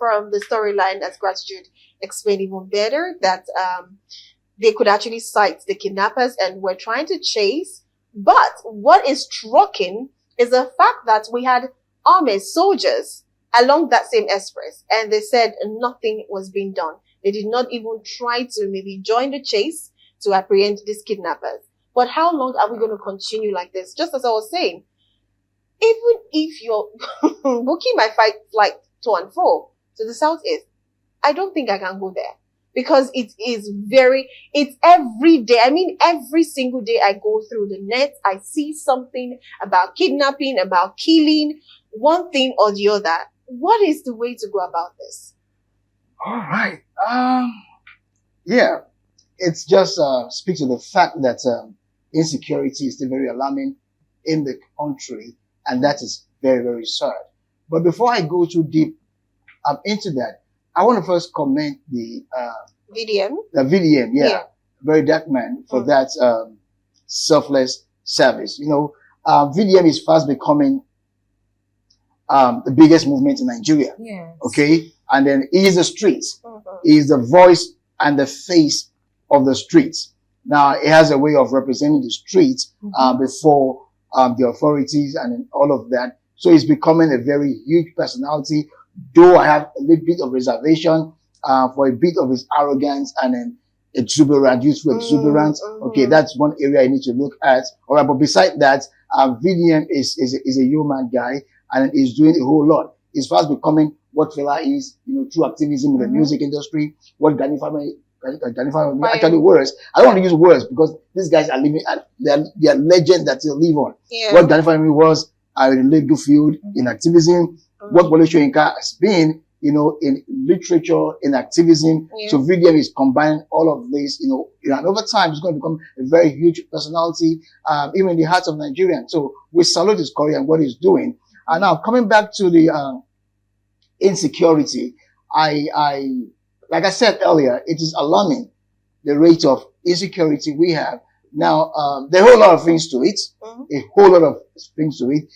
from the storyline, as Gratitude explained even better, that they could actually cite the kidnappers and were trying to chase. But what is striking is the fact that we had army soldiers along that same express, and they said nothing was being done. They did not even try to maybe join the chase to apprehend these kidnappers. But how long are we going to continue like this? Just as I was saying, even if you're booking my flight to and fro to the southeast, I don't think I can go there, because it's every day. I mean, every single day I go through the net, I see something about kidnapping, about killing, one thing or the other. What is the way to go about this? All right. Yeah, it's just speaks to the fact that insecurity is still very alarming in the country, and that is very, very sad. But before I go too deep into that, I want to first comment the VDM. The VDM, yeah. Verydarkman for that selfless service. You know, VDM is fast becoming the biggest movement in Nigeria. Yes. Okay, and then he is the streets. He is the voice and the face of the streets. Now, he has a way of representing the streets before the authorities and all of that. So he's becoming a very huge personality, though I have a little bit of reservation for a bit of his arrogance and then youthful exuberance. Okay, that's one area I need to look at. All right, but beside that, VDM is a human guy, and is doing a whole lot. He's fast becoming what Fela is, you know, through activism in the music industry, what Gani Family actually words. I don't want to use words because these guys are living, they are legends that still live on. Yeah. What Gani Family was in the legal field, in activism, what Wole Soyinka has been, you know, in literature, in activism. So VDM is combining all of this, you know, and over time it's going to become a very huge personality, even in the hearts of Nigerians. So we salute his career and what he's doing. And now coming back to the insecurity, like I said earlier, it is alarming the rate of insecurity we have. Now, there are a whole lot of things to it, a whole lot of things to it.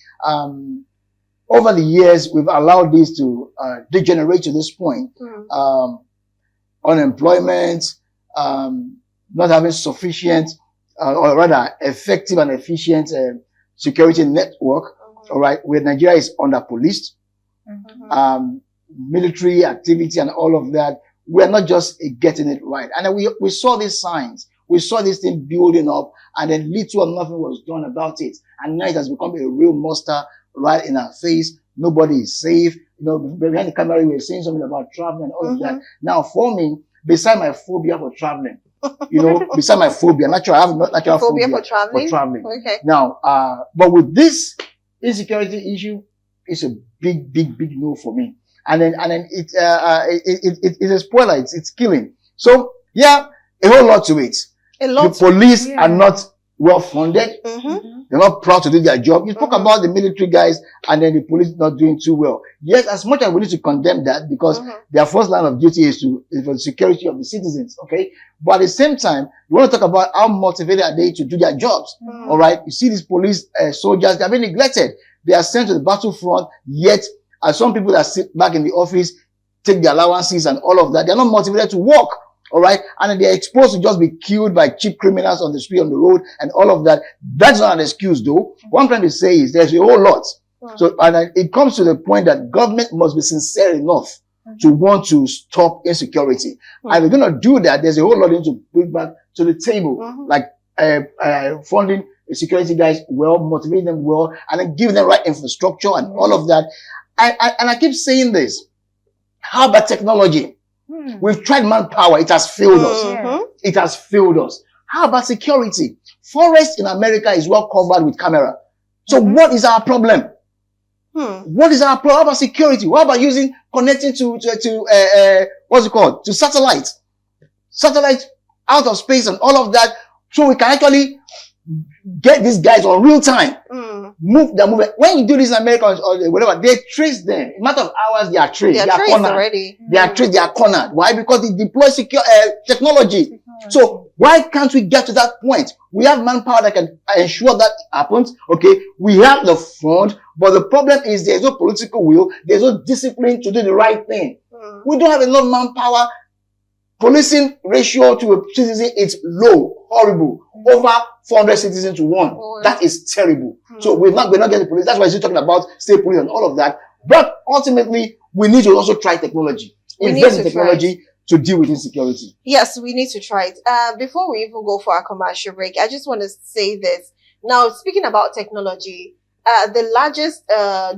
Over the years, we've allowed this to degenerate to this point. Unemployment, not having sufficient, or rather effective and efficient security network. All right, where Nigeria is under policed, military activity and all of that. We're not just getting it right. And then we saw these signs. We saw this thing building up, and then little or nothing was done about it. And now it has become a real monster right in our face. Nobody is safe. You know, behind the camera, we were saying something about traveling and all of that. Now, for me, beside my phobia for traveling, you know, beside my phobia, I have not natural phobia for traveling. Okay. Now, but with this insecurity issue, it's a big no for me. And then it's a spoiler. It's killing. So yeah, a whole lot to it. The police are not well funded. They're not proud to do their job. You talk about the military guys and then the police not doing too well. Yes, as much as we need to condemn that because their first line of duty is for the security of the citizens. Okay. But at the same time, we want to talk about how motivated are they to do their jobs. All right. You see these police soldiers, they are being neglected. They are sent to the battlefront, yet some people that sit back in the office, take their allowances and all of that. They're not motivated to work. All right. And then they're exposed to just be killed by cheap criminals on the street, on the road and all of that. That's not an excuse though. What I'm trying to say is there's a whole lot. So, and it comes to the point that government must be sincere enough to want to stop insecurity. And we're going to do that. There's a whole lot to bring back to the table, like funding the security guys well, motivating them well, and then giving them right infrastructure and all of that. And I keep saying this. How about technology? We've tried manpower. It has failed us. It has failed us. How about security? Forest in America is well covered with camera. So what is our problem? What is our problem? How about security? What about connecting to what's it called? To satellite out of space and all of that. So we can actually get these guys on real time. Move their movement. When you do this in America or whatever, they trace them. In a matter of hours, they are traced. They are traced already. They are traced. They are cornered. Why? Because they deploy secure technology. So why can't we get to that point? We have manpower that can ensure that happens. Okay. We have the fund, but the problem is there's no political will. There's no discipline to do the right thing. We don't have enough manpower. Policing ratio to a citizen is low, horrible. Over 400 citizens to 1. That is terrible. So we're not getting police. That's why he's talking about state police and all of that. But ultimately, we need to also try technology. Invest in technology to deal with insecurity. Yes, we need to try it. Before we even go for our commercial break, I just want to say this. Now, speaking about technology, the largest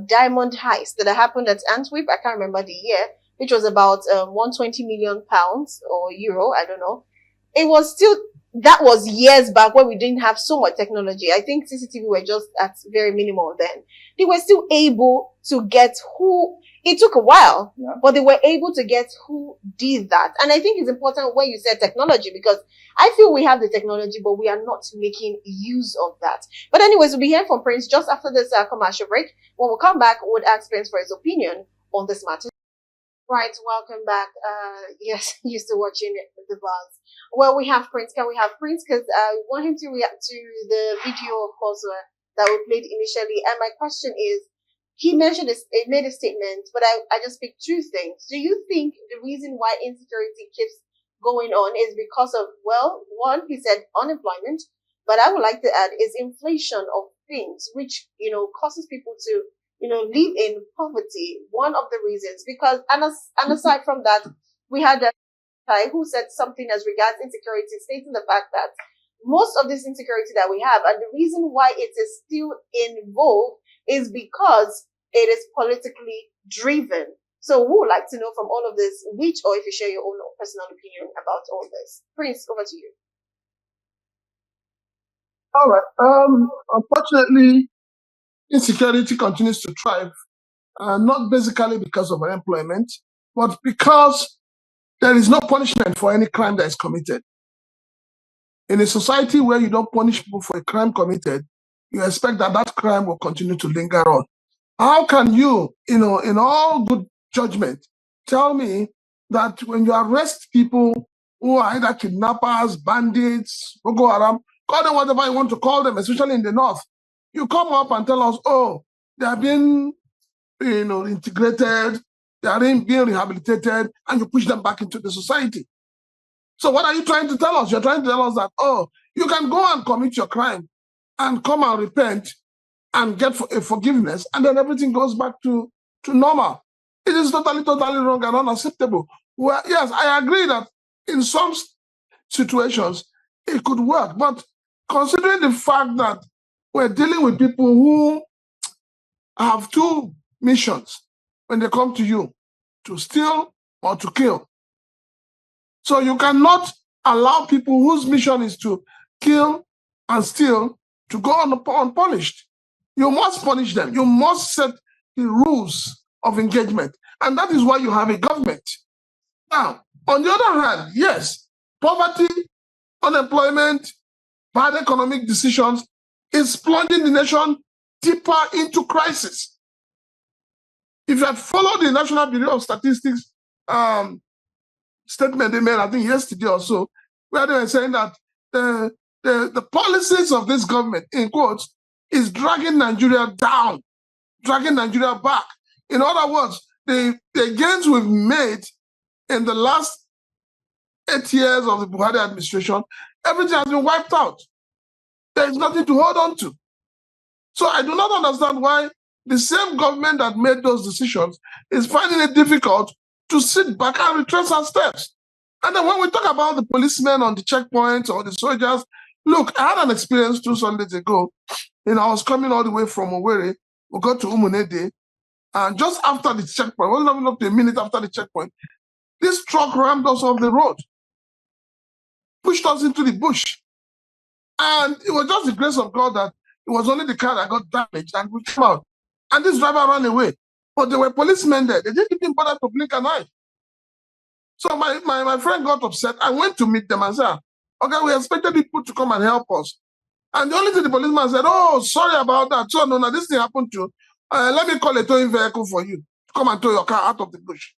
diamond heist that happened at Antwerp, I can't remember the year, which was about 120 million pounds or euro, I don't know. It was still, that was years back when we didn't have so much technology. I think CCTV were just at very minimal then. They were still able to get who, it took a while, but they were able to get who did that. And I think it's important when you said technology, because I feel we have the technology, but we are not making use of that. But anyways, we'll be hearing from Prince just after this commercial break. When we come back, we'll ask Prince for his opinion on this matter. Right, welcome back. Yes, used to watching the buzz. Well, we have Prince. Can we have Prince? Because I want him to react to the video, of course, that we played initially. And my question is, he mentioned this, it made a statement, but I just picked two things. Do you think the reason why insecurity keeps going on is because of, well, one, he said unemployment, but I would like to add is inflation of things, which, causes people to live in poverty, one of the reasons. Because, and aside from that, we had a guy who said something as regards insecurity, stating the fact that most of this insecurity that we have, and the reason why it is still in vogue, is because it is politically driven. So we would like to know from all of this, which, or if you share your own personal opinion about all this. Prince, over to you. All right. Unfortunately, insecurity continues to thrive, not basically because of unemployment, but because there is no punishment for any crime that is committed. In a society where you don't punish people for a crime committed, you expect that that crime will continue to linger on. How can you, in all good judgment, tell me that when you arrest people who are either kidnappers, bandits, Boko Haram, call them whatever you want to call them, especially in the north, you come up and tell us, oh, they are being, integrated, they are being rehabilitated, and you push them back into the society. So what are you trying to tell us? You're trying to tell us that, oh, you can go and commit your crime and come and repent and get a forgiveness, and then everything goes back to normal. It is totally wrong and unacceptable. Well, yes, I agree that in some situations it could work, but considering the fact that we're dealing with people who have two missions when they come to you, to steal or to kill. So you cannot allow people whose mission is to kill and steal to go unpunished. You must punish them. You must set the rules of engagement. And that is why you have a government. Now, on the other hand, yes, poverty, unemployment, bad economic decisions is plunging the nation deeper into crisis. If you had followed the National Bureau of Statistics statement they made, I think yesterday or so, where they were saying that the policies of this government, in quotes, is dragging Nigeria down, dragging Nigeria back. In other words, the gains we've made in the last 8 years of the Buhari administration, everything has been wiped out. There is nothing to hold on to. So I do not understand why the same government that made those decisions is finding it difficult to sit back and retrace our steps. And then when we talk about the policemen on the checkpoints or the soldiers, look, I had an experience 2 Sundays ago. I was coming all the way from Owerri. We got to Umunede, and just after the checkpoint, wasn't even up to a minute after the checkpoint, this truck rammed us off the road, pushed us into the bush. And it was just the grace of God that it was only the car that got damaged, and we came out. And this driver ran away. But there were policemen there. They didn't even bother to blink an eye. So my friend got upset. I went to meet them and said, okay, we expected people to come and help us. And the only thing the policeman said, oh, sorry about that. So, no, this thing happened to you. Let me call a towing vehicle for you to come and tow your car out of the bush.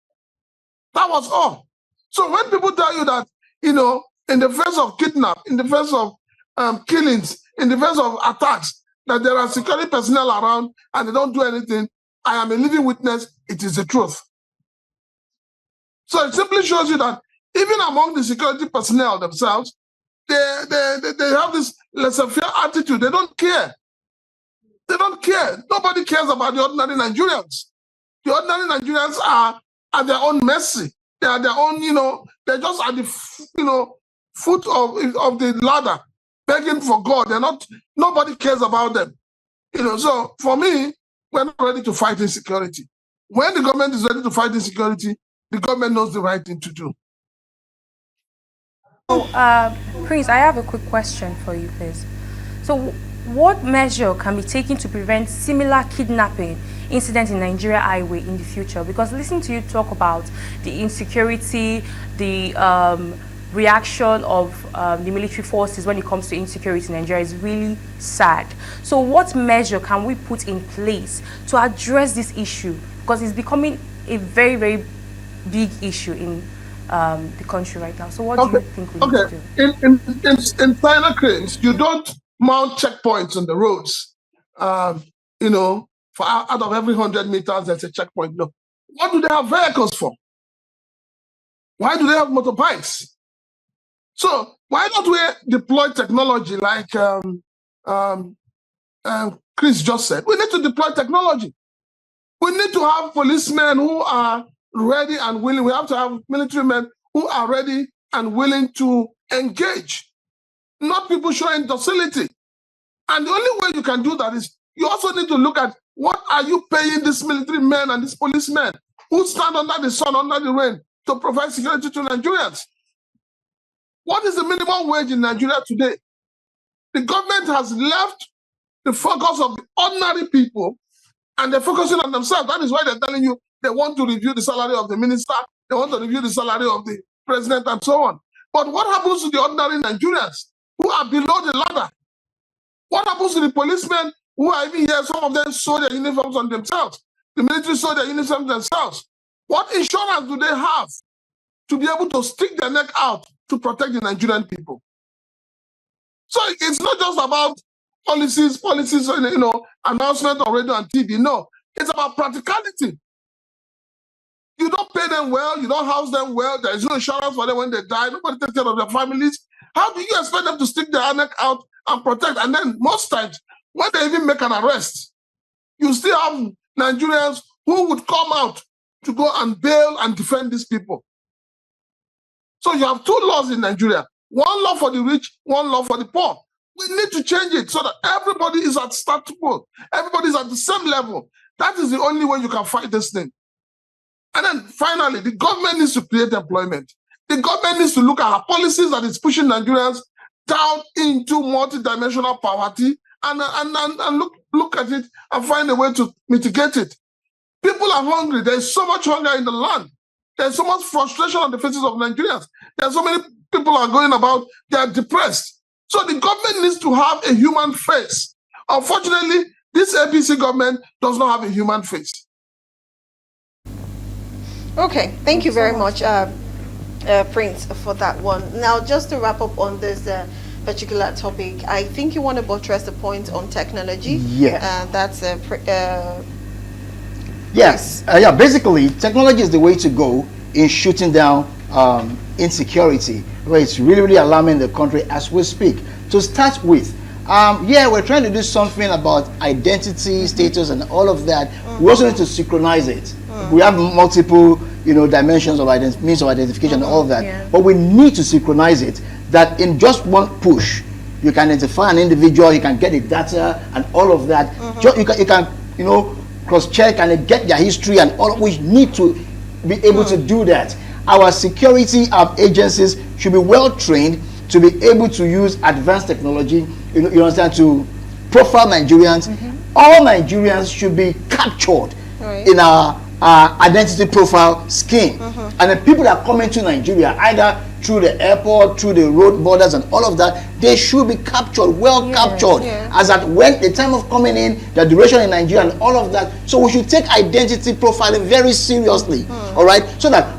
That was all. So when people tell you that, in the face of kidnap, in the face of killings, in the face of attacks, that there are security personnel around and they don't do anything, I am a living witness. It is the truth. So it simply shows you that even among the security personnel themselves, they have this laissez-faire attitude. They don't care. They don't care. Nobody cares about the ordinary Nigerians. The ordinary Nigerians are at their own mercy. They are their own, they're just at the, foot of the ladder, begging for God. Nobody cares about them. So for me, we're not ready to fight insecurity. When the government is ready to fight insecurity, the government knows the right thing to do. So, Prince, I have a quick question for you, please. So, what measure can be taken to prevent similar kidnapping incidents in Nigeria highway in the future? Because listening to you talk about the insecurity, the reaction of the military forces when it comes to insecurity in Nigeria is really sad. So what measure can we put in place to address this issue? Because it's becoming a very, very big issue in the country right now. So what do you think we need to do? In final claims, you don't mount checkpoints on the roads. For out of every 100 meters, there's a checkpoint. No. What do they have vehicles for? Why do they have motorbikes? So why don't we deploy technology like Chris just said? We need to deploy technology. We need to have policemen who are ready and willing. We have to have military men who are ready and willing to engage, not people showing docility. And the only way you can do that is you also need to look at what are you paying these military men and these policemen who stand under the sun, under the rain, to provide security to Nigerians. What is the minimum wage in Nigeria today? The government has left the focus of the ordinary people and they're focusing on themselves. That is why they're telling you they want to review the salary of the minister, they want to review the salary of the president and so on. But what happens to the ordinary Nigerians who are below the ladder? What happens to the policemen who are even here? Some of them sew their uniforms on themselves. The military sew their uniforms themselves. What insurance do they have to be able to stick their neck out to protect the Nigerian people? So it's not just about policies, announcement on radio and TV. No, it's about practicality. You don't pay them well, you don't house them well, there is no insurance for them when they die, nobody takes care of their families. How do you expect them to stick their neck out and protect? And then most times, when they even make an arrest, you still have Nigerians who would come out to go and bail and defend these people. So you have two laws in Nigeria, one law for the rich, one law for the poor. We need to change it so that everybody is at status quo. Everybody is at the same level. That is the only way you can fight this thing. And then finally, the government needs to create employment. The government needs to look at our policies that is pushing Nigerians down into multidimensional poverty and look at it and find a way to mitigate it. People are hungry. There's so much hunger in the land. There's so much frustration on the faces of Nigerians. There's so many people are going about, they are depressed. So the government needs to have a human face. Unfortunately, this APC government does not have a human face. Okay, thank you very much, Prince, for that one. Now, just to wrap up on this particular topic, I think you want to buttress the point on technology. Yes. That's yes. Yeah, basically, technology is the way to go in shooting down insecurity, where it's really, really alarming the country as we speak. To start with, we're trying to do something about identity, status, and all of that. We also need to synchronize it. We have multiple, dimensions of means of identification and all of that. But we need to synchronize it, that in just one push, you can identify an individual, you can get the data and all of that. You can cross-check and get their history and all. We need to be able to do that. Our security agencies should be well trained to be able to use advanced technology, you understand, to profile Nigerians. All Nigerians should be captured in our identity profile scheme. And the people that come into Nigeria, either through the airport, through the road borders and all of that, they should be captured, captured, as at when the time of coming in, the duration in Nigeria and all of that. So we should take identity profiling very seriously, all right, so that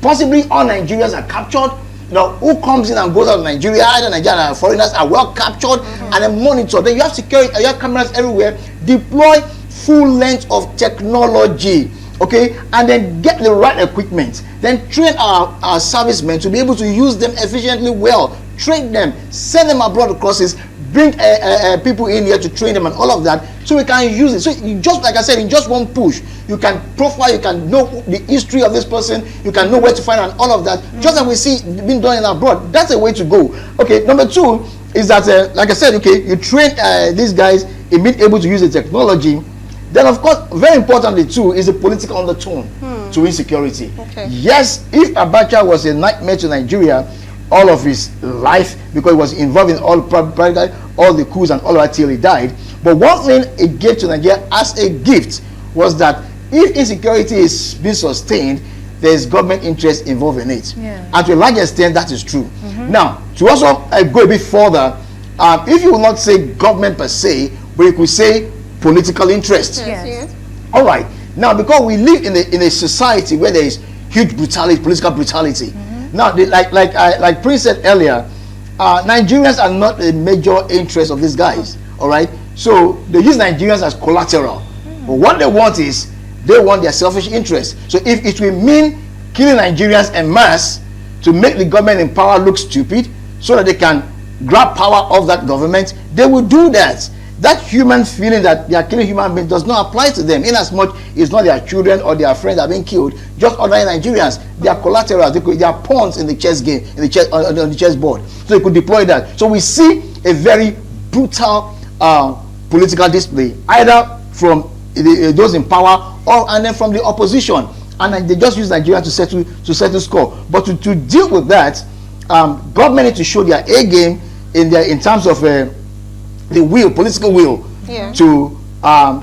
possibly all Nigerians are captured. Who comes in and goes out of Nigeria, either Nigerians or foreigners, are well captured and then monitored. Then you have security, you have cameras everywhere. Deploy full length of technology okay, and then get the right equipment, then train our servicemen to be able to use them efficiently well, train them, send them abroad courses, bring people in here to train them and all of that, so we can use it. So you just, like I said, in just one push, you can profile, you can know the history of this person, you can know where to find and all of that, just like we see being done in abroad. That's a way to go. Okay, number two is that, like I said, okay, you train these guys in being able to use the technology. Then, of course, very importantly too, is the political undertone to insecurity. Okay. Yes, if Abacha was a nightmare to Nigeria all of his life, because he was involved in all the coups and all that till he died, but one thing it gave to Nigeria as a gift was that if insecurity is being sustained, there is government interest involved in it. Yeah. And to a large extent, that is true. Now, to also go a bit further, if you will not say government per se, but you could say political interest. Yes. All right. Now, because we live in a society where there is huge brutality, political brutality. Now, like Prince said earlier, Nigerians are not a major interest of these guys. All right. So they use Nigerians as collateral. But what they want is, they want their selfish interest. So if it will mean killing Nigerians en masse to make the government in power look stupid, so that they can grab power of that government, they will do that. That human feeling that they are killing human beings does not apply to them, in as much it's not their children or their friends that are being killed, just ordinary Nigerians. They are collaterals, they are pawns in the chess game, in the on the chessboard. So they could deploy that. So we see a very brutal political display, either from those in power and then from the opposition, and then they just use Nigeria to settle score. But to deal with that, government need to show their A game in terms of the will, political will, to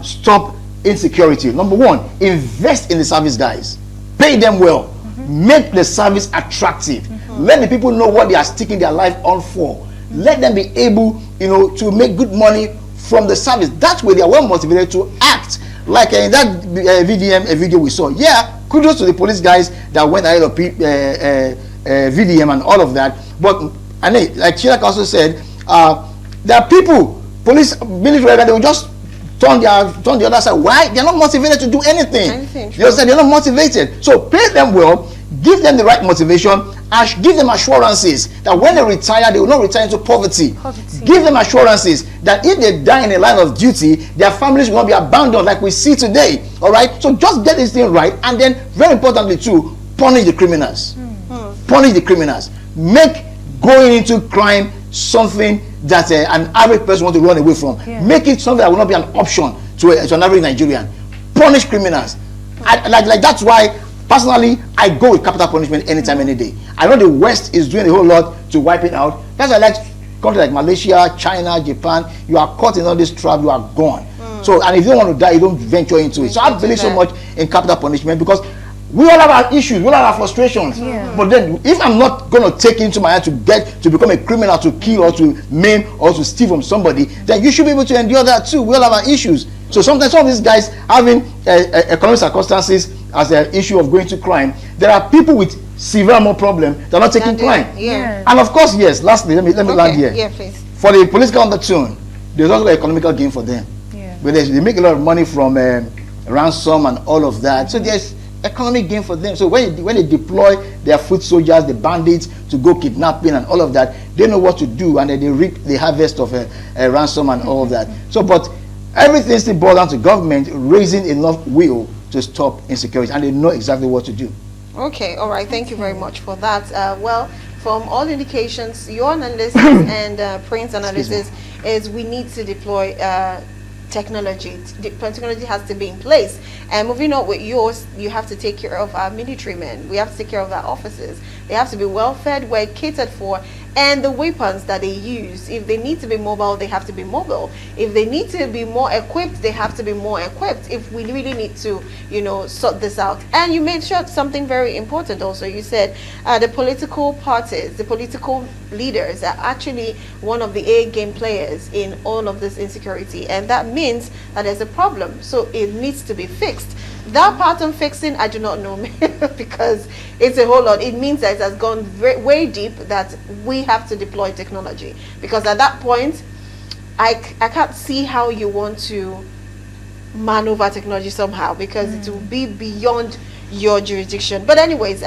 stop insecurity. Number one, invest in the service guys, pay them well, make the service attractive, let the people know what they are sticking their life on for, let them be able, to make good money from the service. That way they are well motivated to act. Like in that video we saw. Yeah, kudos to the police guys that went ahead of VDM and all of that. But and like Chirag also said, there are people, police, military, that they will just turn the other side. Why? They're not motivated to do anything. They said they're not motivated. So pay them well, give them the right motivation, and give them assurances that when they retire, they will not retire into poverty. Give them assurances that if they die in a line of duty, their families will not be abandoned like we see today. All right? So just get this thing right, and then, very importantly too, punish the criminals. Punish the criminals. Make going into crime something that an average person wants to run away from. Make it something that will not be an option to an average Nigerian. Punish criminals. Like that's why, personally, I go with capital punishment anytime, any day. I know the West is doing a whole lot to wipe it out. That's why I like countries like Malaysia, China, Japan. You are caught in all this trap, you are gone. So, and if you don't want to die, you don't venture into it. So I believe so much in capital punishment, because we all have our issues, we all have our frustrations. But then, if I'm not going to take it into my hand to become a criminal, to kill or to maim or to steal from somebody, then you should be able to endure that too. We all have our issues. So sometimes some of these guys having economic circumstances as an issue of going to crime, there are people with severe more problem that are not taking crime. And of course, yes, lastly, let me land here. Yeah, please. For the political undertone, there's also an economical gain for them. But they make a lot of money from ransom and all of that. So there's economic gain for them. So when they deploy their foot soldiers, the bandits, to go kidnapping and all of that, they know what to do, and then they reap the harvest of a ransom and all of that. So, but everything still boils down to government raising enough will to stop insecurity, and they know exactly what to do. Okay, all right. Thank you very much for that. Well, from all indications, your analysis and Prince's analysis is we need to deploy technology. Technology has to be in place. And moving on with yours, you have to take care of our military men. We have to take care of our officers. They have to be well fed, well catered for, and the weapons that they use. If they need to be mobile, they have to be mobile. If they need to be more equipped, they have to be more equipped. If we really need to, sort this out. And you made sure something very important also. You said the political parties, the political leaders are actually one of the A game players in all of this insecurity. And that means that there's a problem. So it needs to be fixed. That pattern fixing, I do not know, because it's a whole lot. It means that it has gone way deep, that we have to deploy technology. Because at that point, I can't see how you want to man over technology somehow, because it will be beyond your jurisdiction. But anyways,